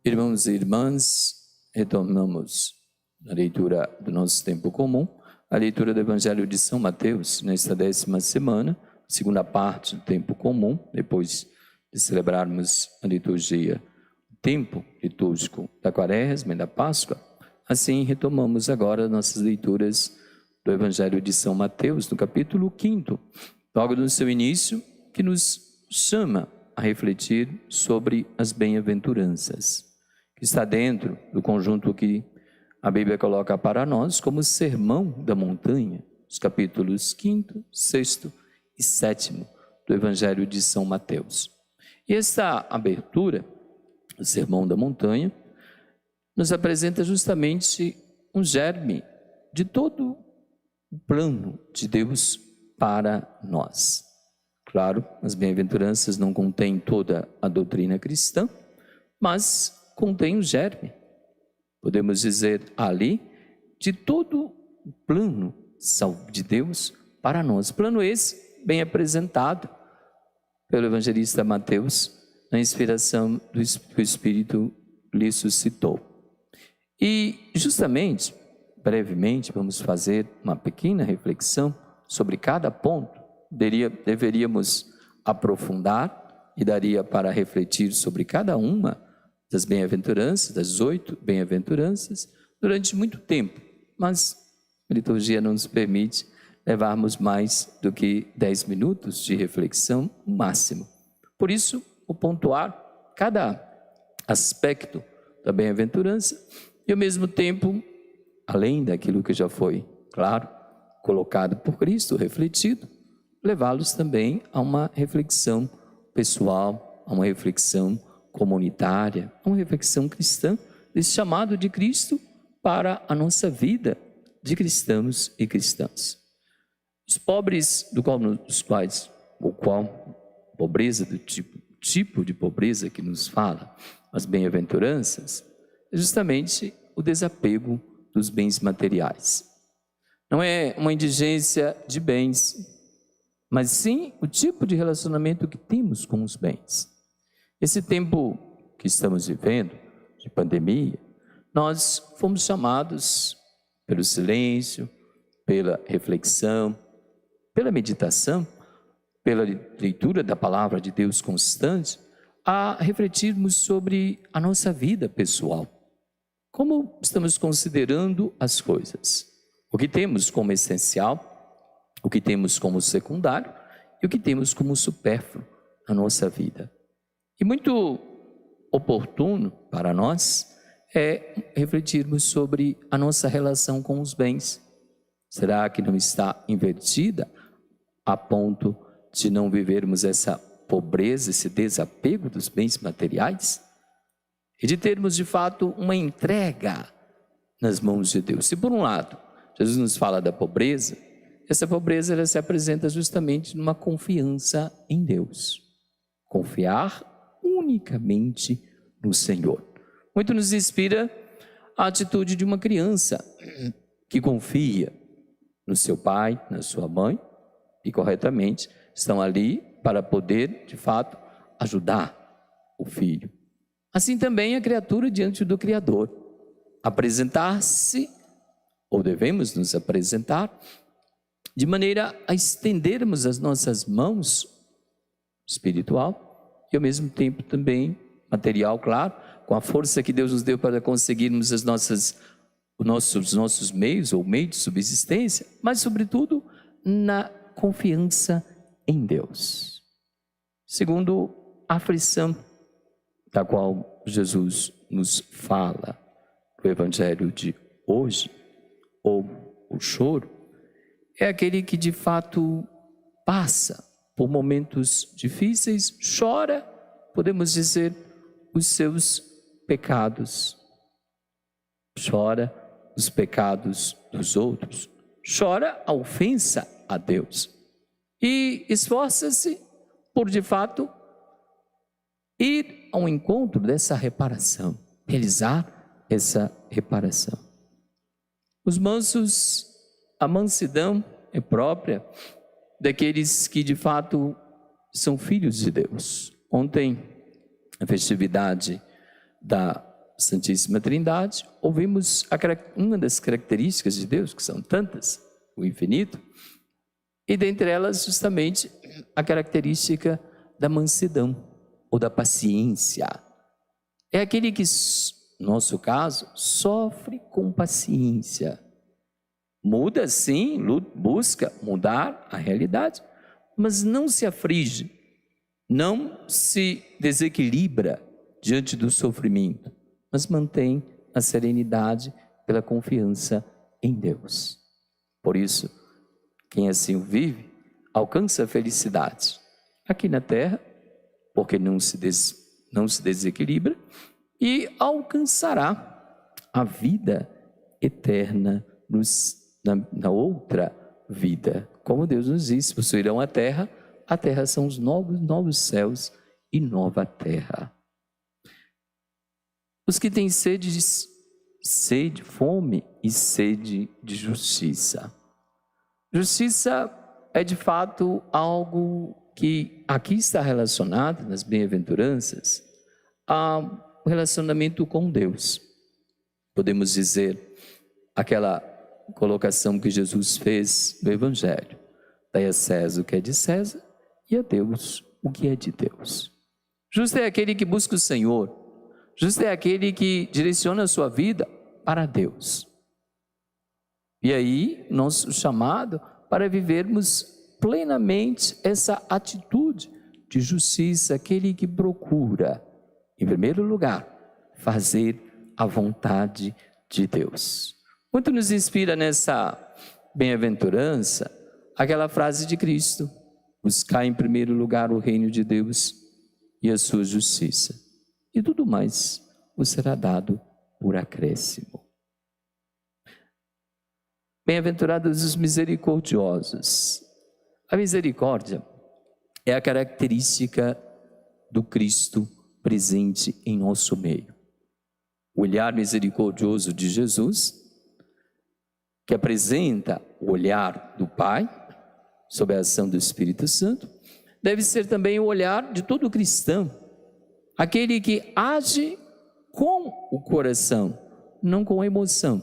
Irmãos e irmãs, retornamos a leitura do nosso tempo comum, a leitura do Evangelho de São Mateus, nesta 10ª semana, segunda parte do tempo comum, depois de celebrarmos a liturgia, o tempo litúrgico da Quaresma e da Páscoa. Assim, retomamos agora nossas leituras do Evangelho de São Mateus, no capítulo 5º, logo no seu início, que nos chama a refletir sobre as bem-aventuranças, que está dentro do conjunto que a Bíblia coloca para nós como Sermão da Montanha, os capítulos 5º, 6º e 7º do Evangelho de São Mateus. E esta abertura, o Sermão da Montanha, nos apresenta justamente um germe de todo o plano de Deus para nós. Claro, as bem-aventuranças não contêm toda a doutrina cristã, mas contém o germe, podemos dizer ali, de todo o plano de Deus para nós. Plano esse bem apresentado pelo evangelista Mateus, na inspiração do Espírito lhe suscitou. E justamente, brevemente, vamos fazer uma pequena reflexão sobre cada ponto. Deveríamos aprofundar e daria para refletir sobre cada uma das bem-aventuranças, das 8 bem-aventuranças, durante muito tempo, mas a liturgia não nos permite levarmos mais do que 10 minutos de reflexão no máximo. Por isso, vou pontuar cada aspecto da bem-aventurança e, ao mesmo tempo, além daquilo que já foi, claro, colocado por Cristo, refletido, levá-los também a uma reflexão pessoal, a uma reflexão comunitária, a uma reflexão cristã, desse chamado de Cristo para a nossa vida de cristãos e cristãs. Os pobres, pobreza do tipo de pobreza que nos fala as bem-aventuranças, é justamente o desapego dos bens materiais. Não é uma indigência de bens, mas sim o tipo de relacionamento que temos com os bens. Esse tempo que estamos vivendo, de pandemia, nós fomos chamados pelo silêncio, pela reflexão, pela meditação, pela leitura da palavra de Deus constante, a refletirmos sobre a nossa vida pessoal. Como estamos considerando as coisas? O que temos como essencial, o que temos como secundário e o que temos como supérfluo na nossa vida. E muito oportuno para nós é refletirmos sobre a nossa relação com os bens. Será que não está invertida a ponto de não vivermos essa pobreza, esse desapego dos bens materiais? E de termos de fato uma entrega nas mãos de Deus. Se por um lado Jesus nos fala da pobreza, essa pobreza ela se apresenta justamente numa confiança em Deus. Confiar unicamente no Senhor. Muito nos inspira a atitude de uma criança que confia no seu pai, na sua mãe, e corretamente estão ali para poder, de fato, ajudar o filho. Assim também a criatura diante do Criador. Apresentar-se, ou devemos nos apresentar, de maneira a estendermos as nossas mãos espiritual e ao mesmo tempo também material, claro, com a força que Deus nos deu para conseguirmos os nossos meios ou meio de subsistência, mas sobretudo na confiança em Deus. Segundo, a aflição da qual Jesus nos fala no Evangelho de hoje, ou o choro, é aquele que de fato passa por momentos difíceis, chora, podemos dizer, os seus pecados, chora os pecados dos outros, chora a ofensa a Deus e esforça-se por de fato ir ao encontro dessa reparação, realizar essa reparação. Os mansos, a mansidão é própria daqueles que de fato são filhos de Deus. Ontem, a festividade da Santíssima Trindade, ouvimos uma das características de Deus, que são tantas, o infinito, e dentre elas justamente a característica da mansidão ou da paciência. É aquele que, no nosso caso, sofre com paciência. Muda sim, busca mudar a realidade, mas não se aflige, não se desequilibra diante do sofrimento, mas mantém a serenidade pela confiança em Deus. Por isso, quem assim o vive, alcança a felicidade aqui na terra, porque não se desequilibra, e alcançará a vida eterna na outra vida. Como Deus nos disse, possuirão a terra são os novos céus e nova terra. Os que têm fome e sede de justiça. Justiça é de fato algo que aqui está relacionado nas bem-aventuranças ao relacionamento com Deus. Podemos dizer aquela colocação que Jesus fez no Evangelho: dai a César o que é de César e a Deus o que é de Deus. Justo é aquele que busca o Senhor, justo é aquele que direciona a sua vida para Deus. E aí, nosso chamado para vivermos plenamente essa atitude de justiça, aquele que procura, em primeiro lugar, fazer a vontade de Deus. Muito nos inspira nessa bem-aventurança aquela frase de Cristo: buscar em primeiro lugar o reino de Deus e a sua justiça, e tudo mais vos será dado por acréscimo. Bem-aventurados os misericordiosos. A misericórdia é a característica do Cristo presente em nosso meio. O olhar misericordioso de Jesus, que apresenta o olhar do Pai, sob a ação do Espírito Santo, deve ser também o olhar de todo cristão, aquele que age com o coração, não com a emoção,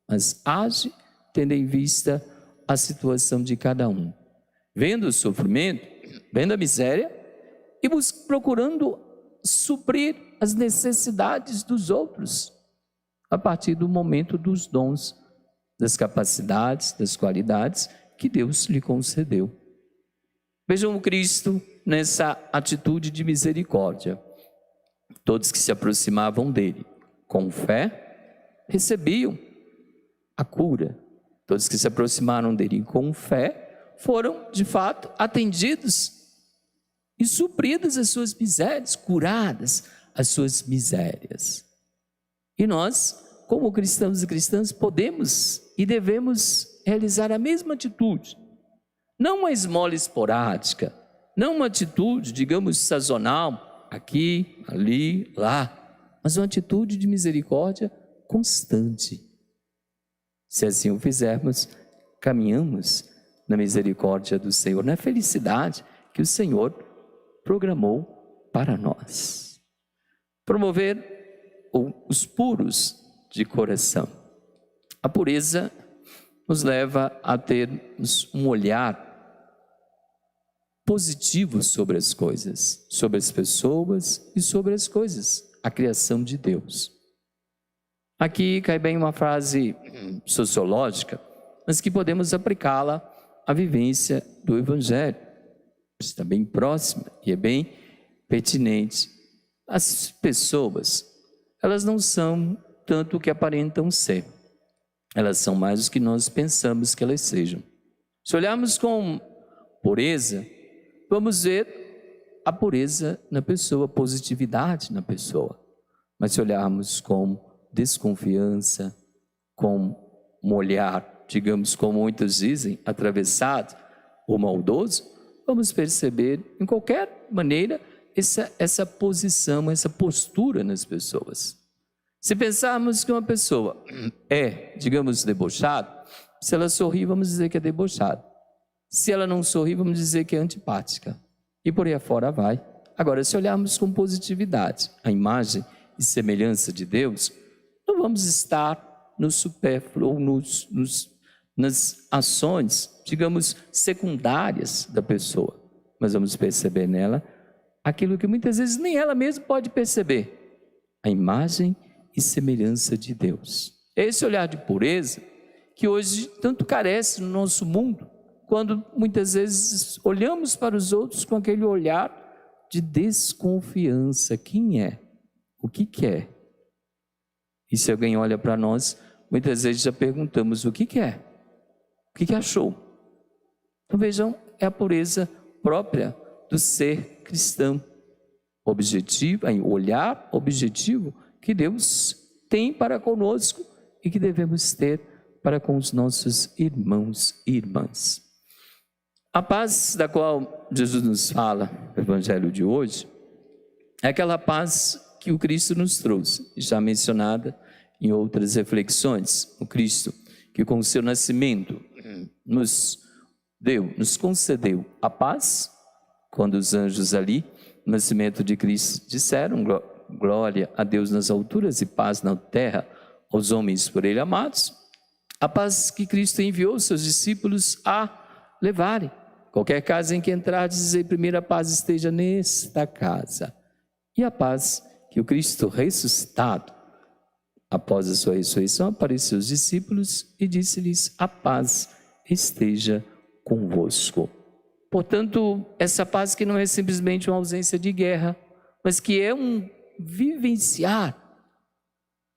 mas age tendo em vista a situação de cada um, vendo o sofrimento, vendo a miséria e procurando suprir as necessidades dos outros, a partir do momento dos dons, das capacidades, das qualidades que Deus lhe concedeu. Vejam o Cristo nessa atitude de misericórdia. Todos que se aproximavam dele com fé recebiam a cura. Todos que se aproximaram dele com fé foram, de fato, atendidos e supridas as suas misérias, curadas as suas misérias. E nós, como cristãos e cristãs, podemos e devemos realizar a mesma atitude. Não uma esmola esporádica, não uma atitude, digamos, sazonal, aqui, ali, lá, mas uma atitude de misericórdia constante. Se assim o fizermos, caminhamos na misericórdia do Senhor, na felicidade que o Senhor programou para nós. Promover os puros de coração. A pureza nos leva a termos um olhar positivo sobre as coisas, sobre as pessoas e sobre as coisas, a criação de Deus. Aqui cai bem uma frase sociológica, mas que podemos aplicá-la à vivência do Evangelho. Está bem próxima e é bem pertinente. As pessoas, elas não são tanto o que aparentam ser. Elas são mais do que nós pensamos que elas sejam. Se olharmos com pureza, vamos ver a pureza na pessoa, a positividade na pessoa. Mas se olharmos com desconfiança, com um olhar, digamos, como muitos dizem, atravessado ou maldoso, vamos perceber, em qualquer maneira, essa posição, essa postura nas pessoas. Se pensarmos que uma pessoa é, digamos, debochada, se ela sorri, vamos dizer que é debochada. Se ela não sorri, vamos dizer que é antipática. E por aí afora vai. Agora, se olharmos com positividade, a imagem e semelhança de Deus, não vamos estar no supérfluo ou nas ações, digamos, secundárias da pessoa, mas vamos perceber nela aquilo que muitas vezes nem ela mesma pode perceber, a imagem e semelhança de Deus. É esse olhar de pureza que hoje tanto carece no nosso mundo, quando muitas vezes olhamos para os outros com aquele olhar de desconfiança. Quem é? O que quer? E se alguém olha para nós, muitas vezes já perguntamos o que quer? O que achou? Então vejam, é a pureza própria do ser cristão. Objetivo, o olhar objetivo que Deus tem para conosco e que devemos ter para com os nossos irmãos e irmãs. A paz da qual Jesus nos fala no Evangelho de hoje é aquela paz que o Cristo nos trouxe, já mencionada em outras reflexões. O Cristo que com o seu nascimento nos concedeu a paz, quando os anjos ali, no nascimento de Cristo, disseram glória a Deus nas alturas e paz na terra aos homens por ele amados. A paz que Cristo enviou seus discípulos a levarem. Qualquer casa em que entrar, dizer primeiro a paz esteja nesta casa. E a paz que o Cristo ressuscitado, após a sua ressurreição, apareceu aos discípulos e disse-lhes: a paz esteja convosco. Portanto, essa paz que não é simplesmente uma ausência de guerra, mas que é um vivenciar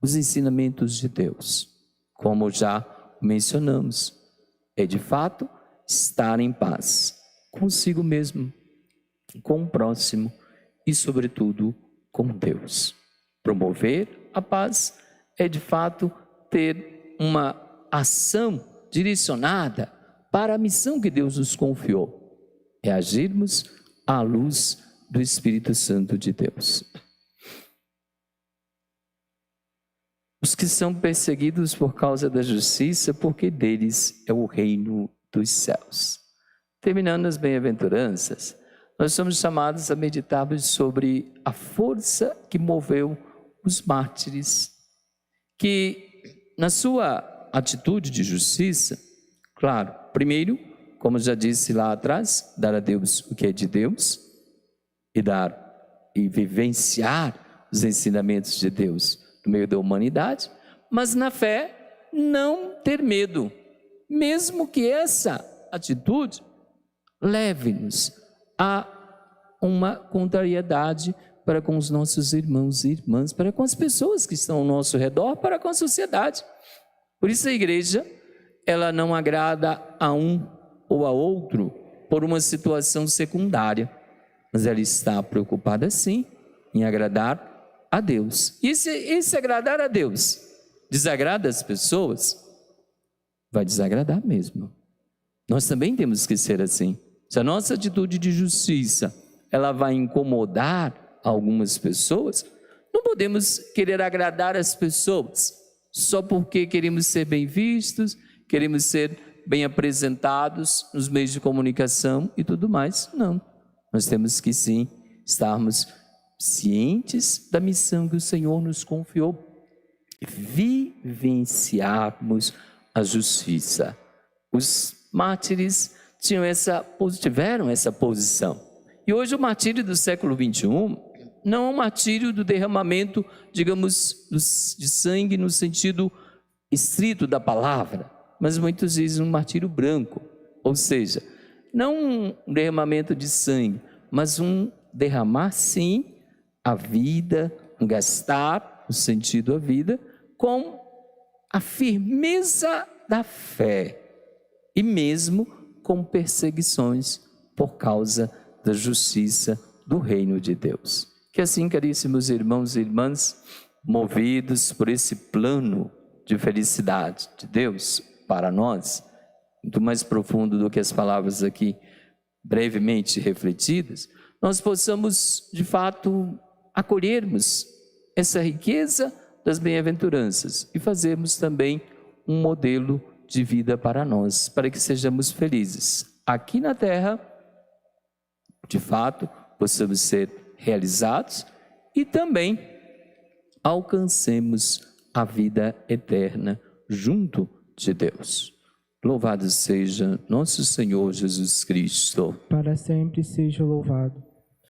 os ensinamentos de Deus. Como já mencionamos, é de fato estar em paz consigo mesmo, com o próximo e, sobretudo, com Deus. Promover a paz é de fato ter uma ação direcionada para a missão que Deus nos confiou. É agirmos à luz do Espírito Santo de Deus. Os que são perseguidos por causa da justiça, porque deles é o reino dos céus. Terminando as bem-aventuranças, nós somos chamados a meditarmos sobre a força que moveu os mártires, que na sua atitude de justiça, claro, primeiro, como já disse lá atrás, dar a Deus o que é de Deus e vivenciar os ensinamentos de Deus no meio da humanidade, mas na fé não ter medo, mesmo que essa atitude leve-nos a uma contrariedade para com os nossos irmãos e irmãs, para com as pessoas que estão ao nosso redor, para com a sociedade. Por isso a igreja, ela não agrada a um ou a outro por uma situação secundária, mas ela está preocupada sim em agradar a Deus. E se agradar a Deus desagrada as pessoas, vai desagradar mesmo. Nós também temos que ser assim. Se a nossa atitude de justiça ela vai incomodar algumas pessoas, não podemos querer agradar as pessoas só porque queremos ser bem vistos, queremos ser bem apresentados nos meios de comunicação e tudo mais. Não, nós temos que sim estarmos cientes da missão que o Senhor nos confiou, vivenciarmos a justiça. Os mártires tiveram essa posição. E hoje o martírio do século 21 não é um martírio do derramamento, digamos, de sangue no sentido estrito da palavra, mas muitos dizem um martírio branco, ou seja, não um derramamento de sangue, mas um derramar sim a vida, um gastar o sentido da vida com a firmeza da fé e mesmo com perseguições por causa da justiça do reino de Deus. Que assim, caríssimos irmãos e irmãs, movidos por esse plano de felicidade de Deus para nós, muito mais profundo do que as palavras aqui brevemente refletidas, nós possamos de fato acolhermos essa riqueza das bem-aventuranças e fazermos também um modelo de vida para nós, para que sejamos felizes aqui na terra, de fato, possamos ser realizados e também alcancemos a vida eterna junto de Deus. Louvado seja nosso Senhor Jesus Cristo. Para sempre seja louvado.